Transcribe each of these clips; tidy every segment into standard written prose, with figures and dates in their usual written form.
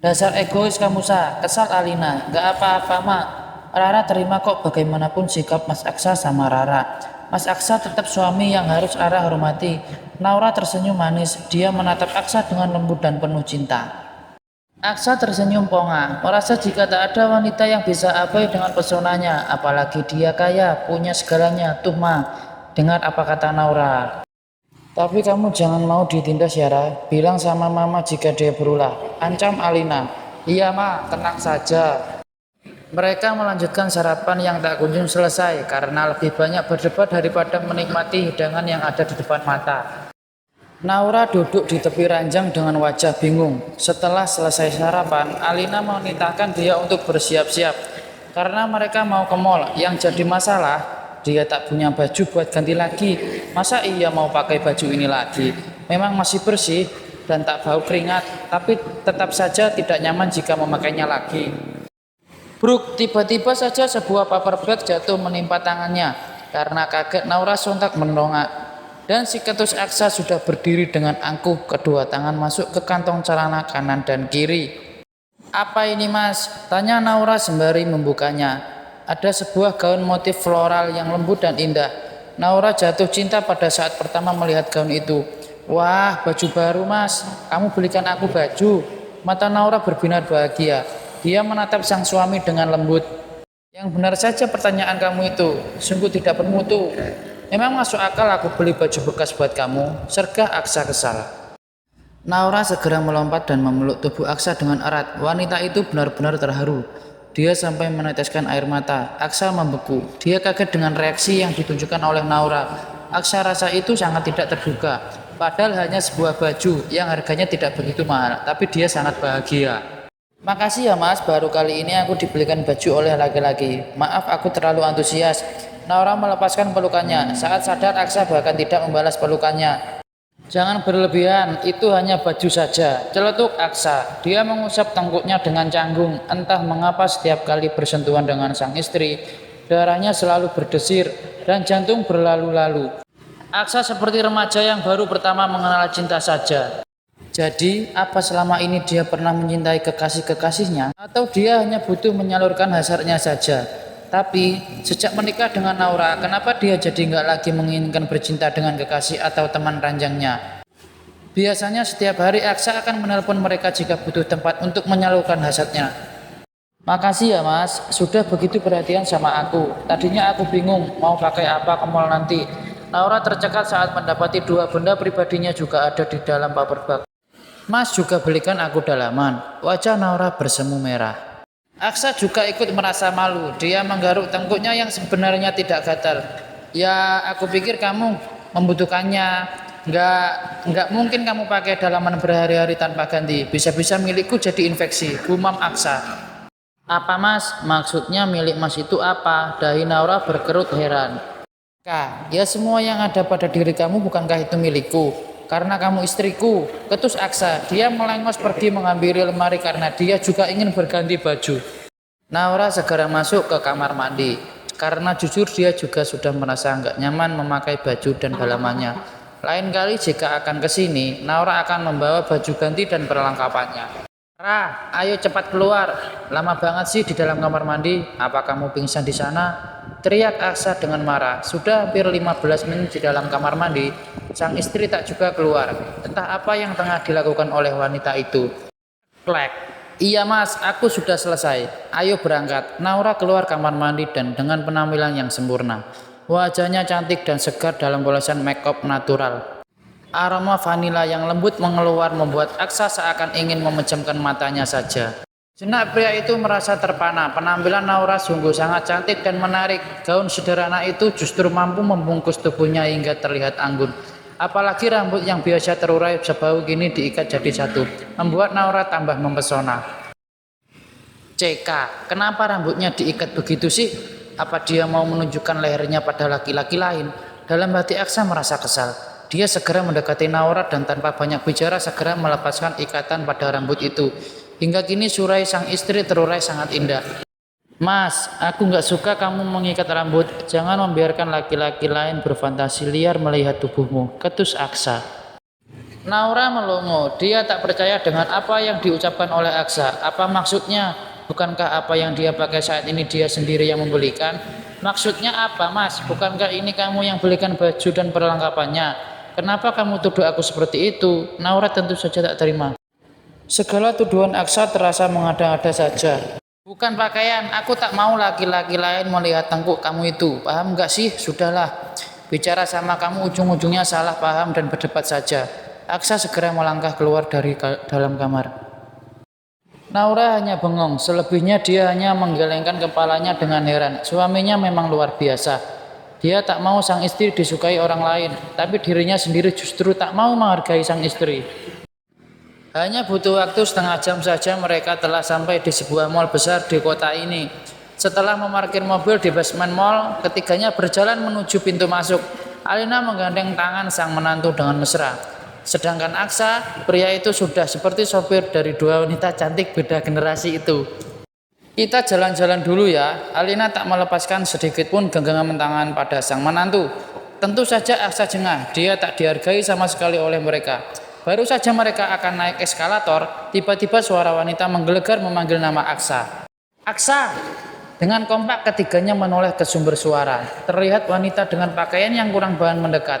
Dasar egois kamu, Sa. Kesal Alina. Gak apa-apa, Mak. Rara terima kok bagaimanapun sikap Mas Aksa sama Rara. Mas Aksa tetap suami yang harus Rara hormati. Naura tersenyum manis. Dia menatap Aksa dengan lembut dan penuh cinta. Aksa tersenyum ponga, merasa jika tak ada wanita yang bisa abai dengan pesonanya, apalagi dia kaya, punya segalanya. Tuh Ma, dengar apa kata Naura. Tapi kamu jangan mau ditindas ya Ra. Bilang sama Mama jika dia berulah. Ancam Alina. Iya Ma, tenang saja. Mereka melanjutkan sarapan yang tak kunjung selesai karena lebih banyak berdebat daripada menikmati hidangan yang ada di depan mata. Naura duduk di tepi ranjang dengan wajah bingung. Setelah selesai sarapan, Alina menitahkan dia untuk bersiap-siap karena mereka mau ke mall. Yang jadi masalah, dia tak punya baju buat ganti lagi. Masa iya mau pakai baju ini lagi? Memang masih bersih dan tak bau keringat, tapi tetap saja tidak nyaman jika memakainya lagi. Bruk, tiba-tiba saja sebuah paper bag jatuh menimpa tangannya. Karena kaget, Naura sontak mendongak. Dan si ketus Aksa sudah berdiri dengan angkuh, kedua tangan masuk ke kantong celana kanan dan kiri. Apa ini Mas? Tanya Naura sembari membukanya. Ada sebuah gaun motif floral yang lembut dan indah. Naura jatuh cinta pada saat pertama melihat gaun itu. Wah, baju baru Mas. Kamu belikan aku baju. Mata Naura berbinar bahagia. Dia menatap sang suami dengan lembut. Yang benar saja pertanyaan kamu itu. Sungguh tidak bermutu. Memang masuk akal aku beli baju bekas buat kamu. Sergah Aksa kesal. Naura segera melompat dan memeluk tubuh Aksa dengan erat. Wanita itu benar-benar terharu. Dia sampai meneteskan air mata. Aksa membeku. Dia kaget dengan reaksi yang ditunjukkan oleh Naura. Aksa rasa itu sangat tidak terduga. Padahal hanya sebuah baju yang harganya tidak begitu mahal. Tapi dia sangat bahagia. Makasih ya Mas, baru kali ini aku dibelikan baju oleh laki-laki. Maaf aku terlalu antusias. Naura melepaskan pelukannya. Saat sadar Aksa bahkan tidak membalas pelukannya. Jangan berlebihan, itu hanya baju saja. Celetuk Aksa. Dia mengusap tengkuknya dengan canggung. Entah mengapa setiap kali bersentuhan dengan sang istri, darahnya selalu berdesir dan jantung berlalu-lalu. Aksa seperti remaja yang baru pertama mengenal cinta saja. Jadi, apa selama ini dia pernah mencintai kekasih-kekasihnya? Atau dia hanya butuh menyalurkan hasratnya saja? Tapi, sejak menikah dengan Naura, kenapa dia jadi nggak lagi menginginkan bercinta dengan kekasih atau teman ranjangnya? Biasanya setiap hari Aksa akan menelpon mereka jika butuh tempat untuk menyalurkan hasratnya. Makasih ya Mas, sudah begitu perhatian sama aku. Tadinya aku bingung mau pakai apa ke mall nanti. Naura tercekat saat mendapati dua benda pribadinya juga ada di dalam paper bag. Mas juga belikan aku dalaman. Wajah Naura bersemu merah. Aksa juga ikut merasa malu. Dia menggaruk tengkuknya yang sebenarnya tidak gatal. Ya, aku pikir kamu membutuhkannya. Nggak mungkin kamu pakai dalaman berhari-hari tanpa ganti. Bisa-bisa milikku jadi infeksi. Gumam Aksa. Apa Mas? Maksudnya milik Mas itu apa? Dahi Naura berkerut heran. Kak, ya semua yang ada pada diri kamu bukankah itu milikku? Karena kamu istriku. Ketus Aksa. Dia melengos pergi menghampiri lemari karena dia juga ingin berganti baju. Naura segera masuk ke kamar mandi. Karena jujur dia juga sudah merasa nggak nyaman memakai baju dan dalamannya. Lain kali jika akan ke sini, Naura akan membawa baju ganti dan perlengkapannya. Ra, ayo cepat keluar. Lama banget sih di dalam kamar mandi. Apa kamu pingsan di sana? Teriak Aksa dengan marah. Sudah hampir 15 menit di dalam kamar mandi. Sang istri tak juga keluar. Entah apa yang tengah dilakukan oleh wanita itu. Klek. Iya Mas, aku sudah selesai. Ayo berangkat. Naura keluar kamar mandi dan dengan penampilan yang sempurna. Wajahnya cantik dan segar dalam polesan make up natural. Aroma vanila yang lembut mengeluar membuat Aksa seakan ingin memejamkan matanya saja. Senak pria itu merasa terpana. Penampilan Naura sungguh sangat cantik dan menarik. Gaun sederhana itu justru mampu membungkus tubuhnya hingga terlihat anggun. Apalagi rambut yang biasa terurai sebau kini diikat jadi satu, membuat Naura tambah mempesona. CK, kenapa rambutnya diikat begitu sih? Apa dia mau menunjukkan lehernya pada laki-laki lain? Dalam hati Aksa merasa kesal. Dia segera mendekati Naura dan tanpa banyak bicara segera melepaskan ikatan pada rambut itu. Hingga kini surai sang istri terurai sangat indah. Mas, aku nggak suka kamu mengikat rambut. Jangan membiarkan laki-laki lain berfantasi liar melihat tubuhmu. Ketus Aksa. Naura melongo. Dia tak percaya dengan apa yang diucapkan oleh Aksa. Apa maksudnya? Bukankah apa yang dia pakai saat ini dia sendiri yang membelikan? Maksudnya apa, Mas? Bukankah ini kamu yang belikan baju dan perlengkapannya? Kenapa kamu tuduh aku seperti itu? Naura tentu saja tak terima. Segala tuduhan Aksa terasa mengada-ada saja. Bukan pakaian, aku tak mau laki-laki lain melihat tengkuk kamu itu. Paham gak sih? Sudahlah. Bicara sama kamu ujung-ujungnya salah paham dan berdebat saja. Aksa segera melangkah keluar dari dalam kamar. Naura hanya bengong, selebihnya dia hanya menggelengkan kepalanya dengan heran. Suaminya memang luar biasa. Dia tak mau sang istri disukai orang lain, tapi dirinya sendiri justru tak mau menghargai sang istri. Hanya butuh waktu setengah jam saja mereka telah sampai di sebuah mal besar di kota ini. Setelah memarkir mobil di basement mall, ketiganya berjalan menuju pintu masuk. Alina menggandeng tangan sang menantu dengan mesra. Sedangkan Aksa, pria itu sudah seperti sopir dari dua wanita cantik beda generasi itu. Kita jalan-jalan dulu ya. Alina tak melepaskan sedikit pun genggaman tangan pada sang menantu. Tentu saja Aksa jengah, dia tak dihargai sama sekali oleh mereka. Baru saja mereka akan naik eskalator, tiba-tiba suara wanita menggelegar memanggil nama Aksa. Aksa! Dengan kompak ketiganya menoleh ke sumber suara. Terlihat wanita dengan pakaian yang kurang bahan mendekat.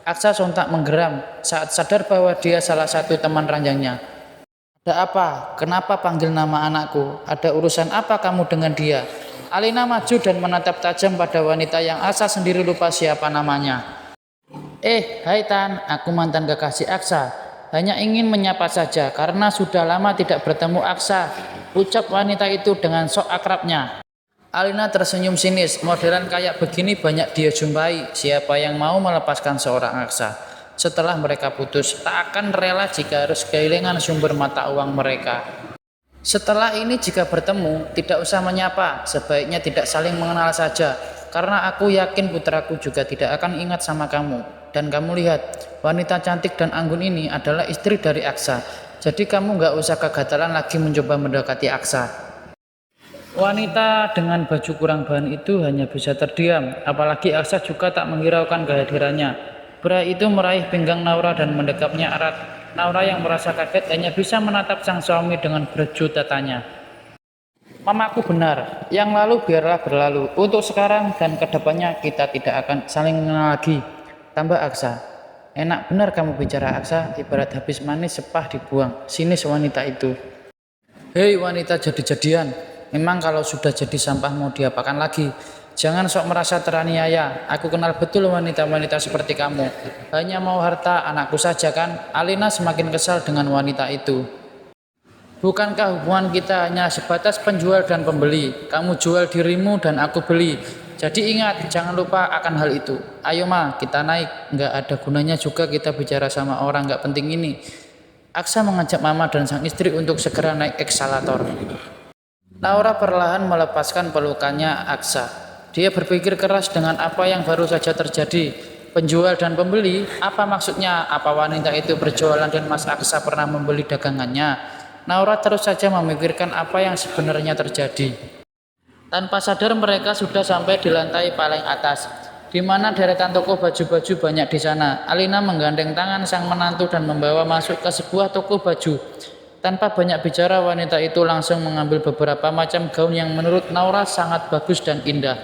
Aksa sontak menggeram saat sadar bahwa dia salah satu teman ranjangnya. Ada apa? Kenapa panggil nama anakku? Ada urusan apa kamu dengan dia? Alina maju dan menatap tajam pada wanita yang Aksa sendiri lupa siapa namanya. Hai Tan, aku mantan kekasih Aksa. Hanya ingin menyapa saja karena sudah lama tidak bertemu Aksa. Ucap wanita itu dengan sok akrabnya. Alina tersenyum sinis. Modern kayak begini banyak dia jumpai. Siapa yang mau melepaskan seorang Aksa? Setelah mereka putus, tak akan rela jika harus kehilangan sumber mata uang mereka. Setelah ini jika bertemu, tidak usah menyapa. Sebaiknya tidak saling mengenal saja. Karena aku yakin putraku juga tidak akan ingat sama kamu. Dan kamu lihat, wanita cantik dan anggun ini adalah istri dari Aksa. Jadi kamu gak usah kegatalan lagi mencoba mendekati Aksa. Wanita dengan baju kurang bahan itu hanya bisa terdiam, apalagi Aksa juga tak menghiraukan kehadirannya. Pria itu meraih pinggang Naura dan mendekapnya erat. Naura yang merasa kaget hanya bisa menatap sang suami dengan berjuta tanya. Mamaku benar, yang lalu biarlah berlalu. Untuk sekarang dan kedepannya kita tidak akan saling mengenal lagi. Tambah Aksa. Enak benar kamu bicara Aksa, ibarat habis manis sepah dibuang. Sinis wanita itu. Hei wanita jadi-jadian. Memang kalau sudah jadi sampah mau diapakan lagi? Jangan sok merasa teraniaya. Aku kenal betul wanita-wanita seperti kamu. Hanya mau harta anakku saja kan? Alina semakin kesal dengan wanita itu. Bukankah hubungan kita hanya sebatas penjual dan pembeli? Kamu jual dirimu dan aku beli. Jadi ingat, jangan lupa akan hal itu. Ayo ma, kita naik. Nggak ada gunanya juga kita bicara sama orang nggak penting ini. Aksa mengajak mama dan sang istri untuk segera naik eskalator. Naura perlahan melepaskan pelukannya Aksa. Dia berpikir keras dengan apa yang baru saja terjadi. Penjual dan pembeli, apa maksudnya? Apa wanita itu berjualan dan Mas Aksa pernah membeli dagangannya? Naura terus saja memikirkan apa yang sebenarnya terjadi. Tanpa sadar mereka sudah sampai di lantai paling atas, di mana deretan toko baju-baju banyak di sana. Alina menggandeng tangan sang menantu dan membawa masuk ke sebuah toko baju. Tanpa banyak bicara, wanita itu langsung mengambil beberapa macam gaun yang menurut Naura sangat bagus dan indah.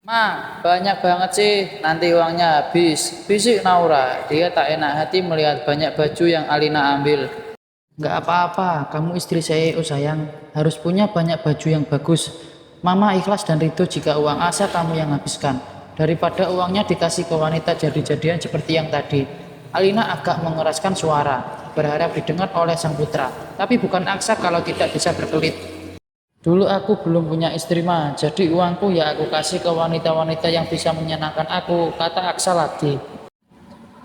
Ma, banyak banget sih, nanti uangnya habis. Bisik Naura, dia tak enak hati melihat banyak baju yang Alina ambil. Gak apa-apa, kamu istri saya sayang, harus punya banyak baju yang bagus. Mama ikhlas dan ridho jika uang Asa kamu yang habiskan, daripada uangnya dikasih ke wanita jadi-jadian seperti yang tadi. Alina agak mengeraskan suara, berharap didengar oleh sang putra. Tapi bukan Aksa kalau tidak bisa berkelit. Dulu aku belum punya istri ma, jadi uangku ya aku kasih ke wanita-wanita yang bisa menyenangkan aku, kata Aksa lagi.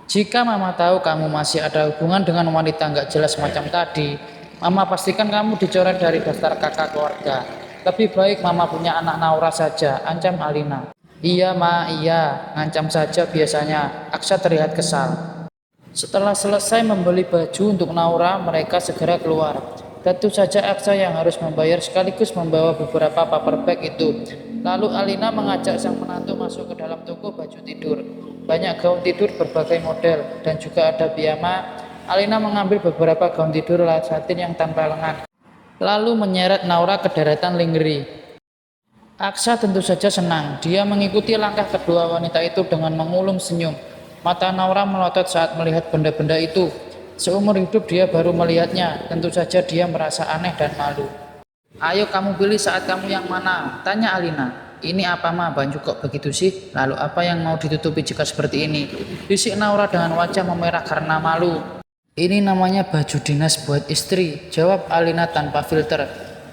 Jika mama tahu kamu masih ada hubungan dengan wanita nggak jelas macam tadi, mama pastikan kamu dicoret dari daftar kakak keluarga. Lebih baik mama punya anak Naura saja, ancam Alina. Iya ma, iya, ngancam saja biasanya. Aksa terlihat kesal. Setelah selesai membeli baju untuk Naura, mereka segera keluar. Tentu saja Aksa yang harus membayar sekaligus membawa beberapa paper bag itu. Lalu Alina mengajak sang menantu masuk ke dalam toko baju tidur. banyak gaun tidur berbagai model, dan juga ada piyama. Alina mengambil beberapa gaun tidur satin yang tanpa lengan, lalu menyeret Naura ke deretan lingerie. Aksa tentu saja senang. Dia mengikuti langkah kedua wanita itu dengan mengulum senyum. Mata Naura melotot saat melihat benda-benda itu. Seumur hidup dia baru melihatnya. Tentu saja dia merasa aneh dan malu. Ayo kamu pilih saat kamu yang mana? Tanya Alina. Ini apa ma? Banju kok begitu sih? Lalu apa yang mau ditutupi jika seperti ini? Bisik Naura dengan wajah memerah karena malu. Ini namanya baju dinas buat istri, jawab Alina tanpa filter.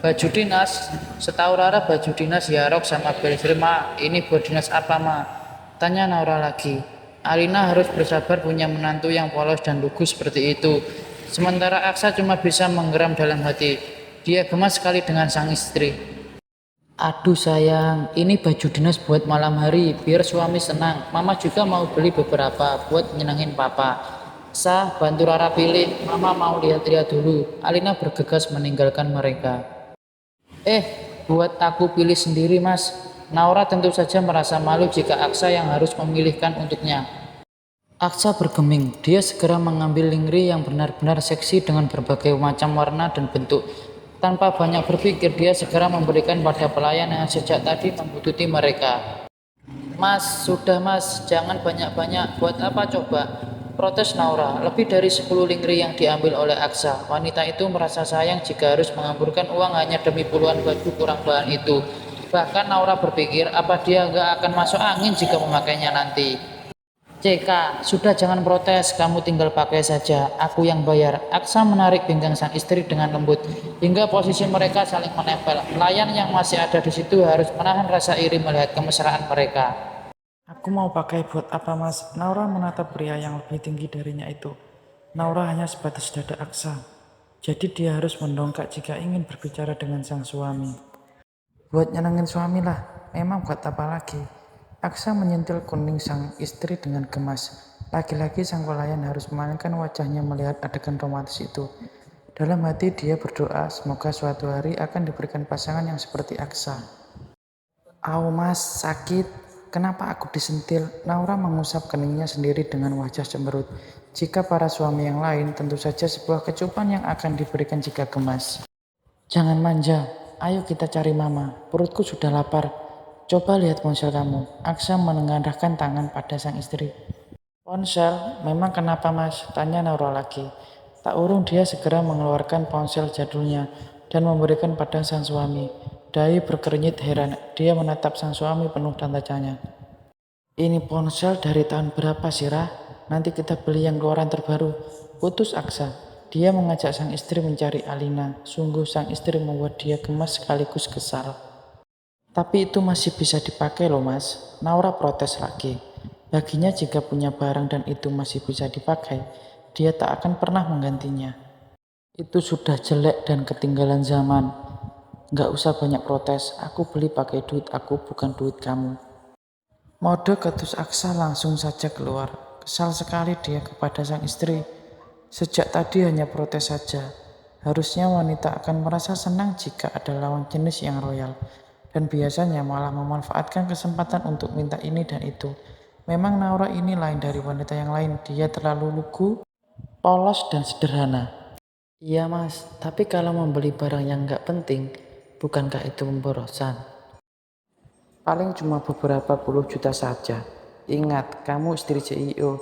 Baju dinas? Setahu Rara baju dinas ya rok sama blazer ma. Ini buat dinas apa ma? Tanya Naura lagi. Alina harus bersabar punya menantu yang polos dan lugu seperti itu. Sementara Aksa cuma bisa menggeram dalam hati. Dia gemas sekali dengan sang istri. Aduh sayang, ini baju dinas buat malam hari, biar suami senang. Mama juga mau beli beberapa buat nyenengin papa. Sah, bantu Rara pilih. Mama mau lihat-lihat dulu. Alina bergegas meninggalkan mereka. Buat aku pilih sendiri mas. Naura tentu saja merasa malu jika Aksa yang harus memilihkan untuknya. Aksa bergeming. Dia segera mengambil lingerie yang benar-benar seksi dengan berbagai macam warna dan bentuk. Tanpa banyak berpikir, dia segera memberikan pada pelayan yang sejak tadi membututi mereka. Mas, sudah mas, jangan banyak-banyak. Buat apa coba? Protes Naura. Lebih dari 10 lingerie yang diambil oleh Aksa. Wanita itu merasa sayang jika harus mengamburkan uang hanya demi puluhan baju kurang bahan itu. Bahkan Naura berpikir apa dia nggak akan masuk angin jika memakainya nanti. CK, sudah jangan protes, kamu tinggal pakai saja, aku yang bayar. Aksa menarik pinggang sang istri dengan lembut, hingga posisi mereka saling menempel. Pelayan yang masih ada di situ harus menahan rasa iri melihat kemesraan mereka. Aku mau pakai buat apa mas? Naura menatap pria yang lebih tinggi darinya itu. Naura hanya sebatas dada Aksa. Jadi dia harus mendongkak jika ingin berbicara dengan sang suami. Buat nyenengin suami lah, memang buat apa lagi? Aksa menyentil kuning sang istri dengan gemas. Lagi-lagi sang pelayan harus memalingkan wajahnya melihat adegan romantis itu. Dalam hati dia berdoa semoga suatu hari akan diberikan pasangan yang seperti Aksa. Au mas, sakit. Kenapa aku disentil? Naura mengusap keningnya sendiri dengan wajah cemberut. Jika para suami yang lain, tentu saja sebuah kecupan yang akan diberikan jika gemas. Jangan manja, ayo kita cari mama. Perutku sudah lapar. Coba lihat ponsel kamu. Aksa menengadahkan tangan pada sang istri. Ponsel? Memang kenapa mas? Tanya Naura lagi. Tak urung dia segera mengeluarkan ponsel jadulnya dan memberikan pada sang suami. Dahi berkernyit heran, dia menatap sang suami penuh tanda tanya. Ini ponsel dari tahun berapa sih Rah? Nanti kita beli yang keluaran terbaru. Putus Aksa. Dia mengajak sang istri mencari Alina. Sungguh sang istri membuat dia gemas sekaligus kesal. Tapi itu masih bisa dipakai loh mas. Naura protes lagi. Baginya jika punya barang dan itu masih bisa dipakai, dia tak akan pernah menggantinya. Itu sudah jelek dan ketinggalan zaman. Gak usah banyak protes, aku beli pakai duit aku bukan duit kamu. Mode ketus Aksa langsung saja keluar. Kesal sekali dia kepada sang istri. Sejak tadi hanya protes saja. Harusnya wanita akan merasa senang jika ada lawan jenis yang royal. Dan biasanya malah memanfaatkan kesempatan untuk minta ini dan itu. Memang Naura ini lain dari wanita yang lain. Dia terlalu lugu, polos dan sederhana. Iya mas, tapi kalau membeli barang yang gak penting, bukankah itu pemborosan? Paling cuma beberapa puluh juta saja. Ingat, kamu istri CEO.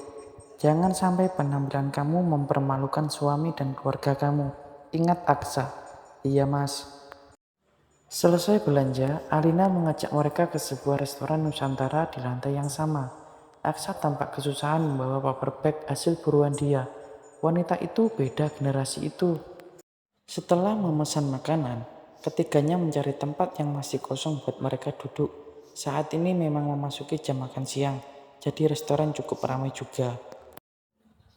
Jangan sampai penampilan kamu mempermalukan suami dan keluarga kamu. Ingat Aksa. Iya mas. Selesai belanja, Alina mengajak mereka ke sebuah restoran Nusantara di lantai yang sama. Aksa tampak kesusahan membawa paper bag hasil buruan dia. Wanita itu beda generasi itu. Setelah memesan makanan, ketiganya mencari tempat yang masih kosong buat mereka duduk. Saat ini memang memasuki jam makan siang, jadi restoran cukup ramai juga.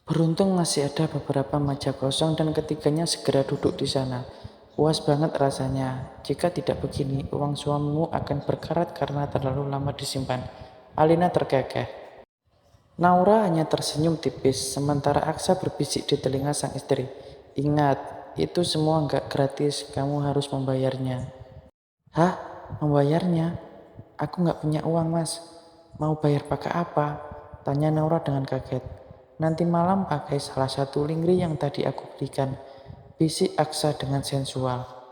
Beruntung masih ada beberapa meja kosong dan ketiganya segera duduk di sana. Puas banget rasanya. Jika tidak begini, uang suamimu akan berkarat karena terlalu lama disimpan. Alina terkekeh. Naura hanya tersenyum tipis, sementara Aksa berbisik di telinga sang istri. Ingat, itu semua nggak gratis, kamu harus membayarnya. Hah? Membayarnya? Aku nggak punya uang mas. Mau bayar pakai apa? Tanya Naura dengan kaget. Nanti malam pakai salah satu linggri yang tadi aku belikan, bisik Aksa dengan sensual.